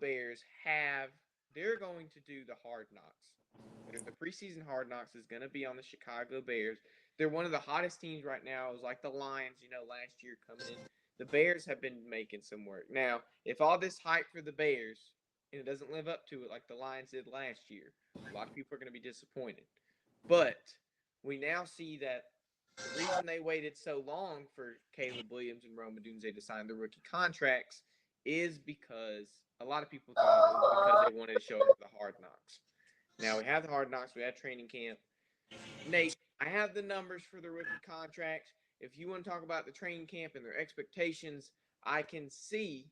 Bears they're going to do the hard knocks. The preseason hard knocks is going to be on the Chicago Bears. They're one of the hottest teams right now. It was like the Lions, last year coming in. The Bears have been making some work. Now, if all this hype for the Bears and it doesn't live up to it like the Lions did last year, a lot of people are going to be disappointed. But we now see that the reason they waited so long for Caleb Williams and Rome Odunze to sign the rookie contracts is because a lot of people thought it was because they wanted to show up for the hard knocks. Now we have the hard knocks, we have training camp. Nate, I have the numbers for the rookie contracts. If you want to talk about the training camp and their expectations, I can see.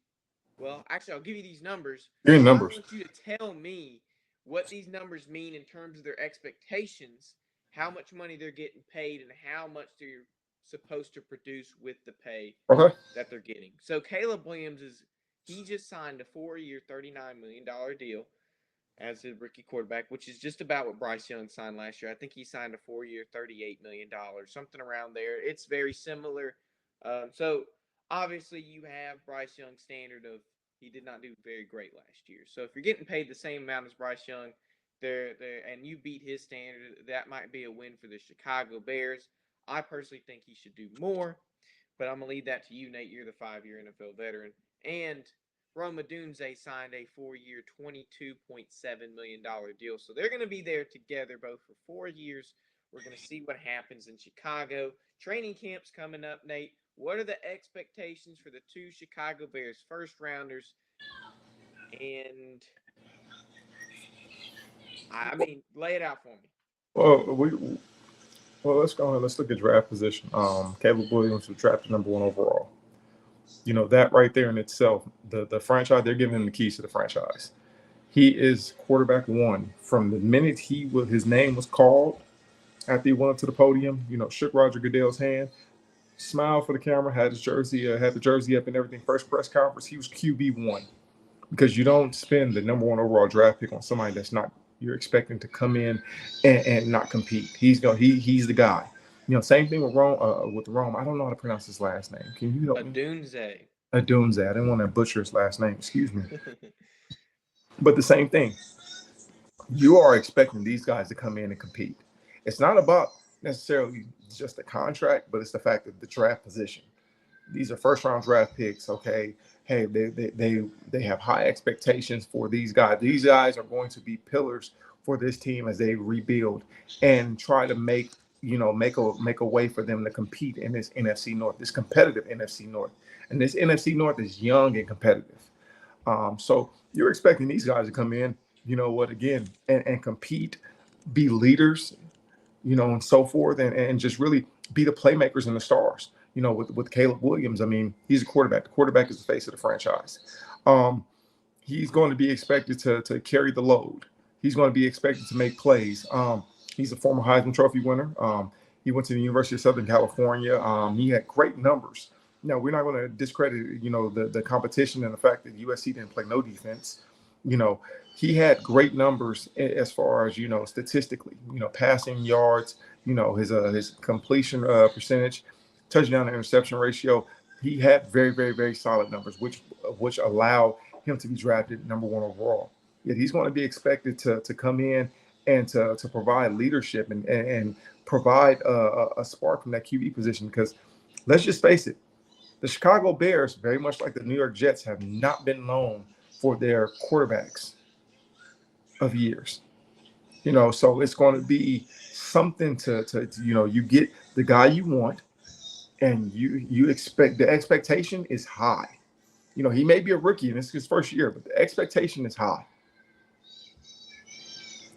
Well, actually, I'll give you these numbers, Your but I numbers. want you to tell me what these numbers mean in terms of their expectations, how much money they're getting paid, and how much they're supposed to produce with the pay Okay. that they're getting. So Caleb Williams he just signed a 4-year, $39 million deal as a rookie quarterback, which is just about what Bryce Young signed last year. I think he signed a 4-year, $38 million, something around there. It's very similar. So obviously, you have Bryce Young's standard of he did not do very great last year. So if you're getting paid the same amount as Bryce Young, and you beat his standard, that might be a win for the Chicago Bears. I personally think he should do more, but I'm gonna leave that to you, Nate. You're the 5-year NFL veteran, and Rome Odunze signed a 4-year, $22.7 million deal. So they're going to be there together both for 4 years. We're going to see what happens in Chicago. Training camp's coming up, Nate. What are the expectations for the two Chicago Bears first rounders? And I mean, lay it out for me. Well, let's go ahead. Let's look at draft position. Caleb Williams was drafted number one overall. That right there in itself, the franchise, they're giving him the keys to the franchise. He is quarterback one from the minute his name was called after he went up to the podium. Shook Roger Goodell's hand, smiled for the camera, had the jersey up and everything. First press conference, he was QB1, because you don't spend the number one overall draft pick on somebody that's not you're expecting to come in and not compete. He's the guy. Same thing with Rome. I don't know how to pronounce his last name. Can you help me? Odunze. Adunze. I didn't want to butcher his last name. Excuse me. But the same thing. You are expecting these guys to come in and compete. It's not about necessarily just the contract, but it's the fact that the draft position. These are first round draft picks. Okay, hey, they have high expectations for these guys. These guys are going to be pillars for this team as they rebuild and try to make a way for them to compete in this NFC North, this competitive NFC North. And this NFC North is young and competitive. So you're expecting these guys to come in, again, and compete, be leaders, and so forth, and just really be the playmakers and the stars. With Caleb Williams, I mean, he's a quarterback. The quarterback is the face of the franchise. Um, he's going to be expected to carry the load. He's going to be expected to make plays. He's a former Heisman Trophy winner. He went to the University of Southern California. He had great numbers. Now, we're not going to discredit, the competition and the fact that USC didn't play no defense. You know, he had great numbers as far as, statistically, passing yards, his completion percentage, touchdown to interception ratio. He had very, very, very solid numbers, which allow him to be drafted number one overall. Yet he's going to be expected to come in and to provide leadership and provide a spark from that QB position. Because let's just face it, the Chicago Bears, very much like the New York Jets, have not been known for their quarterbacks of years. So it's going to be something to you get the guy you want, and you expect the expectation is high. He may be a rookie and it's his first year, but the expectation is high.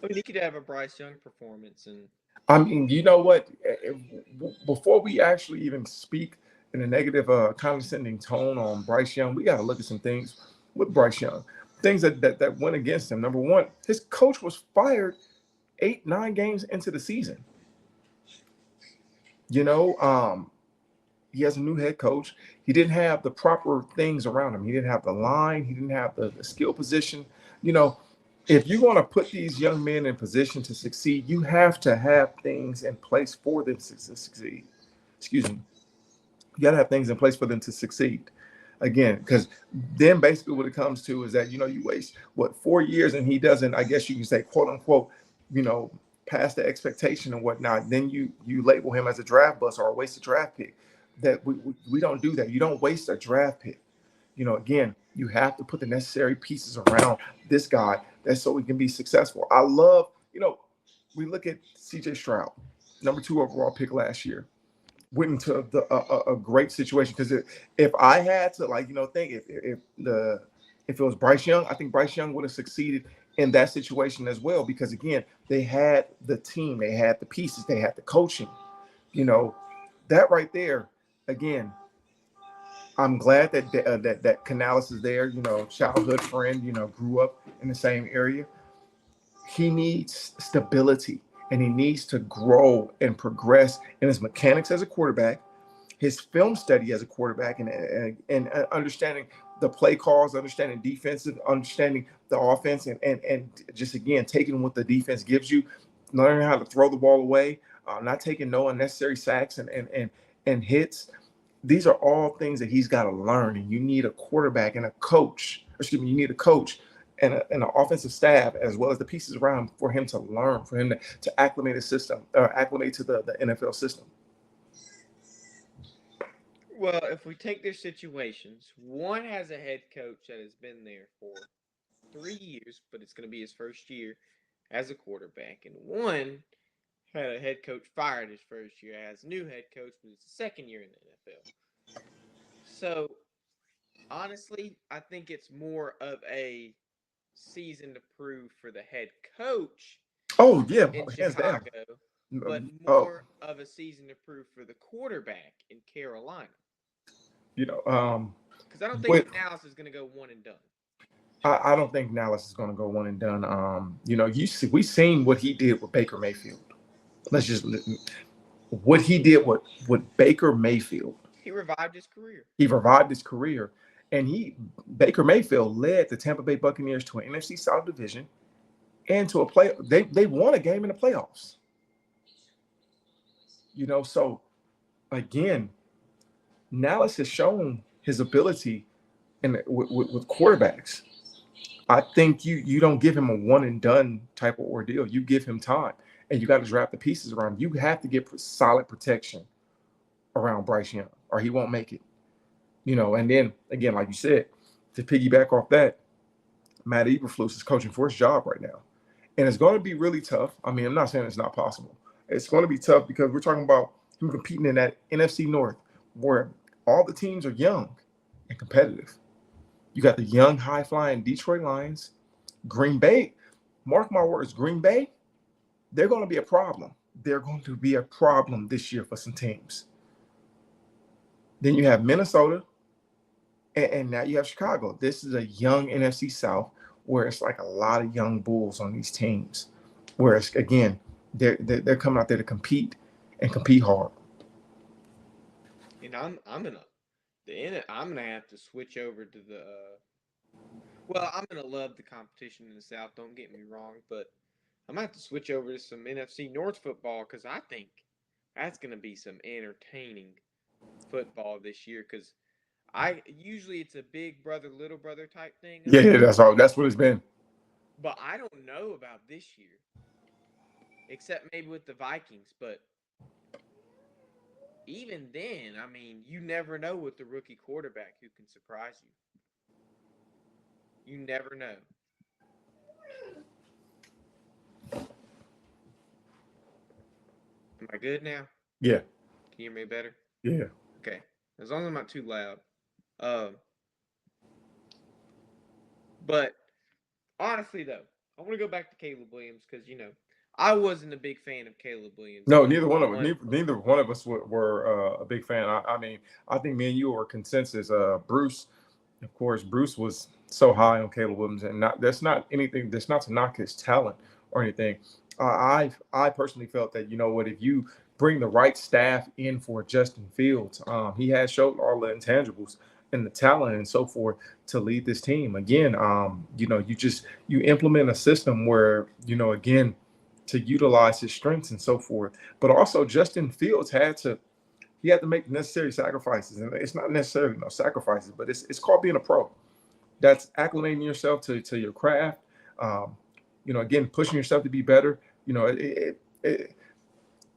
I mean, he could have a Bryce Young performance, and I mean, you know what? Before we actually even speak in a negative, condescending tone on Bryce Young, we got to look at some things with Bryce Young. Things that went against him. Number one, his coach was fired 8-9 games into the season. He has a new head coach. He didn't have the proper things around him. He didn't have the line. He didn't have the skill position. You know, if you want to put these young men in position to succeed, you have to have things in place for them to succeed. Excuse me. You got to have things in place for them to succeed. again, because then basically what it comes to is that, you waste what 4 years and he doesn't, I guess you can say, quote unquote, you know, pass the expectation and whatnot. Then you label him as a draft bust or a wasted draft pick. That we don't do that. You don't waste a draft pick. Again, you have to put the necessary pieces around this guy that's so he can be successful. I love, we look at CJ Stroud, number 2 overall pick last year, went into a great situation. Because if I had to, think if it was Bryce Young, I think Bryce Young would have succeeded in that situation as well. Because again, they had the team, they had the pieces, they had the coaching. That right there, again, I'm glad that Canales is there. Childhood friend. Grew up in the same area. He needs stability, and he needs to grow and progress in his mechanics as a quarterback, his film study as a quarterback, and understanding the play calls, understanding defensive, understanding the offense, and just again taking what the defense gives you, learning how to throw the ball away, not taking no unnecessary sacks and hits. These are all things that he's got to learn, and you need a quarterback and a coach. You need a coach and an offensive staff as well as the pieces around him for him to learn, for him to acclimate his system, or acclimate to the NFL system. Well, if we take their situations, one has a head coach that has been there for 3 years, but it's going to be his first year as a quarterback, and one had a head coach fired his first year as new head coach, but it's the second year in the NFL. So, honestly, I think it's more of a season to prove for the head coach Oh yeah, in hands down. Chicago, but Oh, more of a season to prove for the quarterback in Carolina. because Because I don't think Dallas is going to go one and done. I don't think Dallas is going to go one and done. We seen what he did with Baker Mayfield. What he did with Baker Mayfield. He revived his career. And Baker Mayfield led the Tampa Bay Buccaneers to an NFC South division and to a play. They won a game in the playoffs. So again, Dallas has shown his ability with quarterbacks. I think you don't give him a one and done type of ordeal. You give him time, and you got to draft the pieces around him. You have to get solid protection around Bryce Young, or he won't make it. And then again, like you said, to piggyback off that, Matt Eberflus is coaching for his job right now, and it's going to be really tough. I mean, I'm not saying it's not possible. It's going to be tough because we're talking about him competing in that NFC North, where all the teams are young and competitive. You got the young, high-flying Detroit Lions, Green Bay. Mark my words, Green Bay, they're going to be a problem. They're going to be a problem this year for some teams. Then you have Minnesota, and now you have Chicago. This is a young NFC South where it's like a lot of young bulls on these teams. Whereas, again, they're coming out there to compete and compete hard. And I'm gonna have to switch over to the. Well, I'm gonna love the competition in the South. Don't get me wrong, but I'm gonna have to switch over to some NFC North football because I think that's gonna be some entertaining football this year. Because usually it's a big brother, little brother type thing. Yeah, that's all. That's what it's been. But I don't know about this year, except maybe with the Vikings. But even then, I mean, you never know with the rookie quarterback who can surprise you. You never know. Am I good now? Yeah. Can you hear me better? Yeah. Okay. As long as I'm not too loud. But honestly, though, I want to go back to Caleb Williams because, I wasn't a big fan of Caleb Williams. No, neither one of us were a big fan. I mean, I think me and you were consensus. Bruce, of course, Bruce was so high on Caleb Williams, and that's not to knock his talent or anything. I personally felt that, if you bring the right staff in for Justin Fields, he has showed all the intangibles and the talent and so forth to lead this team. Again, you implement a system where, again, to utilize his strengths and so forth. But also Justin Fields had to He had to make necessary sacrifices, and it's not necessarily no sacrifices, but it's called being a pro. That's acclimating yourself to your craft. Um, again, pushing yourself to be better.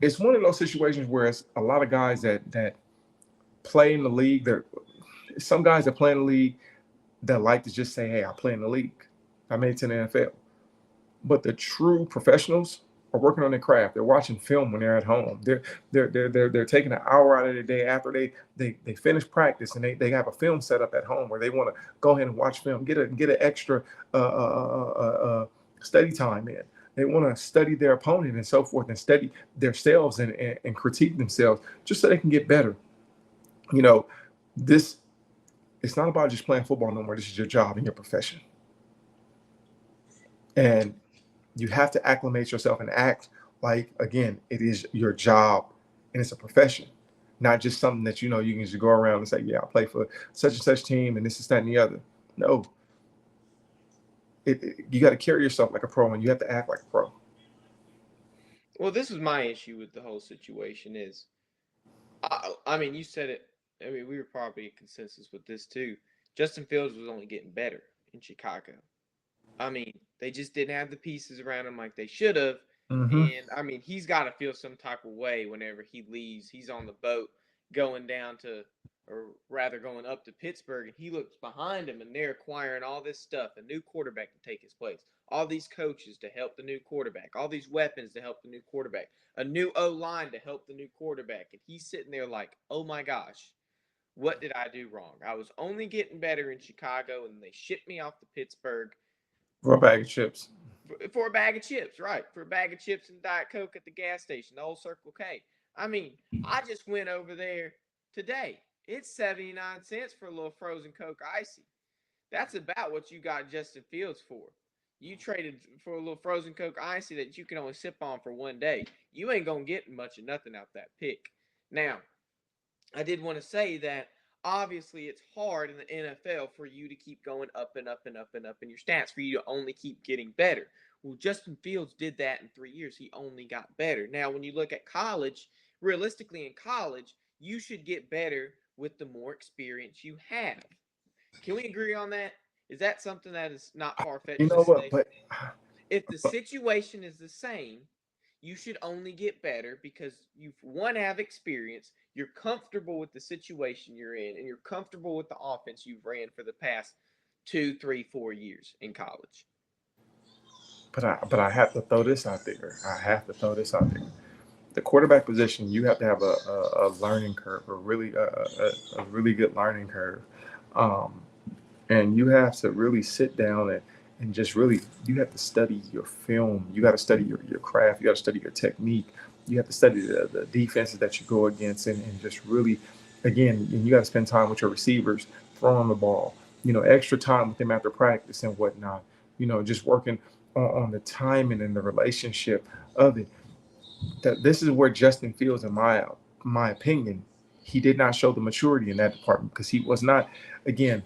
It's one of those situations where it's a lot of guys that play in the league. There, some guys that play in the league that like to just say, "Hey, I play in the league. I made it to the NFL." But the true professionals are working on their craft. They're watching film when they're at home. They're taking an hour out of the day after they finish practice, and they have a film set up at home where they want to go ahead and watch film, get an extra study time in. They want to study their opponent and so forth, and study themselves and critique themselves just so they can get better. You know, this it's not about just playing football no more. This is your job and your profession, and you have to acclimate yourself and act like, again, it is your job and it's a profession, not just something that you can just go around and say, yeah, I play for such and such team and this is that and the other. No, you got to carry yourself like a pro, and you have to act like a pro. Well, this was my issue with the whole situation is, I mean, you said it. I mean, we were probably in consensus with this too. Justin Fields was only getting better in Chicago. I mean, they just didn't have the pieces around him like they should have. Mm-hmm. And I mean, he's got to feel some type of way whenever he leaves. He's on the boat going down to, or rather going up to Pittsburgh, and he looks behind him, and they're acquiring all this stuff, a new quarterback to take his place, all these coaches to help the new quarterback, all these weapons to help the new quarterback, a new O line to help the new quarterback. And he's sitting there like, oh my gosh, what did I do wrong? I was only getting better in Chicago, and they shipped me off to Pittsburgh For a bag of chips. for a bag of chips, right? For a bag of chips and Diet Coke at the gas station, the old Circle K. I mean, I just went over there today. It's 79 cents for a little frozen Coke Icy. That's about what you got Justin Fields for. You traded for a little frozen Coke Icy that you can only sip on for one day. You ain't going to get much of nothing out that pick. Now, I did want to say that obviously it's hard in the NFL for you to keep going up and up and up and up in your stats, for you to only keep getting better. Well, Justin Fields did that in 3 years. He only got better. Now, when you look at college, realistically in college, you should get better with the more experience you have. Can we agree on that? Is that something that is not far You fetched to know what? say? If the situation is the same, you should only get better because you, one, have experience, you're comfortable with the situation you're in, and you're comfortable with the offense you've ran for the past 2, 3, 4 years in college. But I have to throw this out there. I have to throw this out there. The quarterback position, you have to have a learning curve, a really good learning curve. Um, and you have to really sit down and just really, you have to study your film. You got to study your craft. You got to study your technique. You have to study the defenses that you go against, and just really, again, and you got to spend time with your receivers throwing the ball, extra time with them after practice and whatnot, just working on the timing and the relationship of it. That this is where Justin Fields, in my opinion, he did not show the maturity in that department, because he was not, again,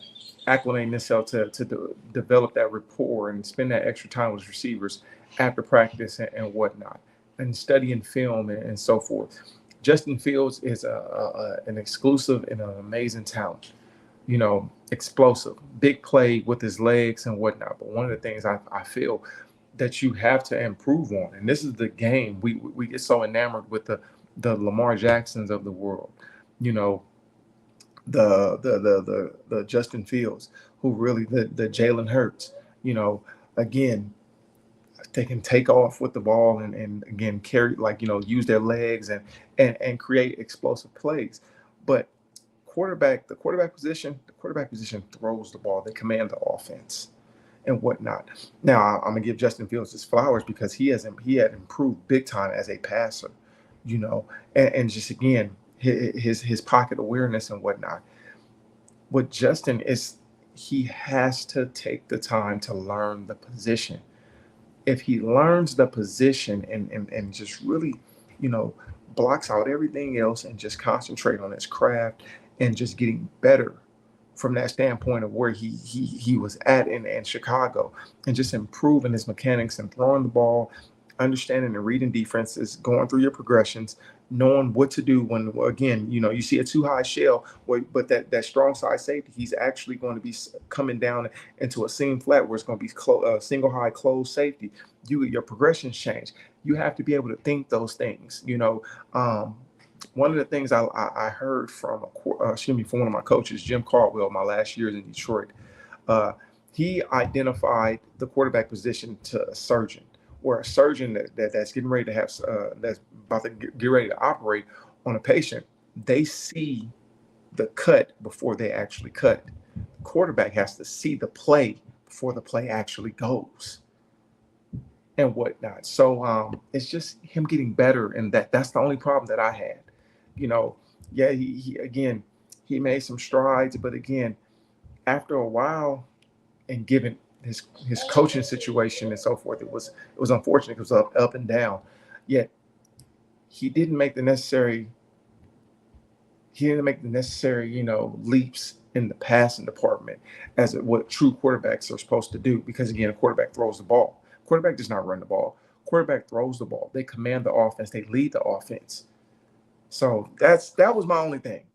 acclimating himself to develop that rapport and spend that extra time with receivers after practice and whatnot, and studying film and so forth. Justin Fields is an exclusive and an amazing talent. Explosive, big play with his legs and whatnot. But one of the things I feel that you have to improve on, and this is the game we get so enamored with the Lamar Jacksons of the world, you know, the Justin Fields, who really the Jalen Hurts, again, they can take off with the ball and again carry, like, use their legs and create explosive plays. But the quarterback position throws the ball. They command the offense and whatnot. Now, I'm gonna give Justin Fields his flowers because he had improved big time as a passer, and just, again, his pocket awareness and whatnot. What Justin is, he has to take the time to learn the position. If he learns the position and just really, you know, blocks out everything else and just concentrate on his craft and just getting better from that standpoint of where he was at in Chicago, and just improving his mechanics and throwing the ball understanding and reading defenses, going through your progressions, knowing what to do when, again, you see a too high shell, but that strong side safety, he's actually going to be coming down into a seam flat where it's going to be single high closed safety. Your progressions change. You have to be able to think those things. One of the things I heard from from one of my coaches, Jim Caldwell, my last years in Detroit. Uh, he identified the quarterback position to a surgeon, where a surgeon that's getting ready to have that's about to get ready to operate on a patient, they see the cut before they actually cut. The quarterback has to see the play before the play actually goes and whatnot. So it's just him getting better, and that's the only problem that I had. You know, yeah, he again he made some strides, but again, after a while, and given his coaching situation and so forth, it was unfortunate. It was up and down. Yet he didn't make the necessary leaps in the passing department as what true quarterbacks are supposed to do. Because again, a quarterback throws the ball. Quarterback does not run the ball. Quarterback throws the ball. They command the offense. They lead the offense. So that was my only thing.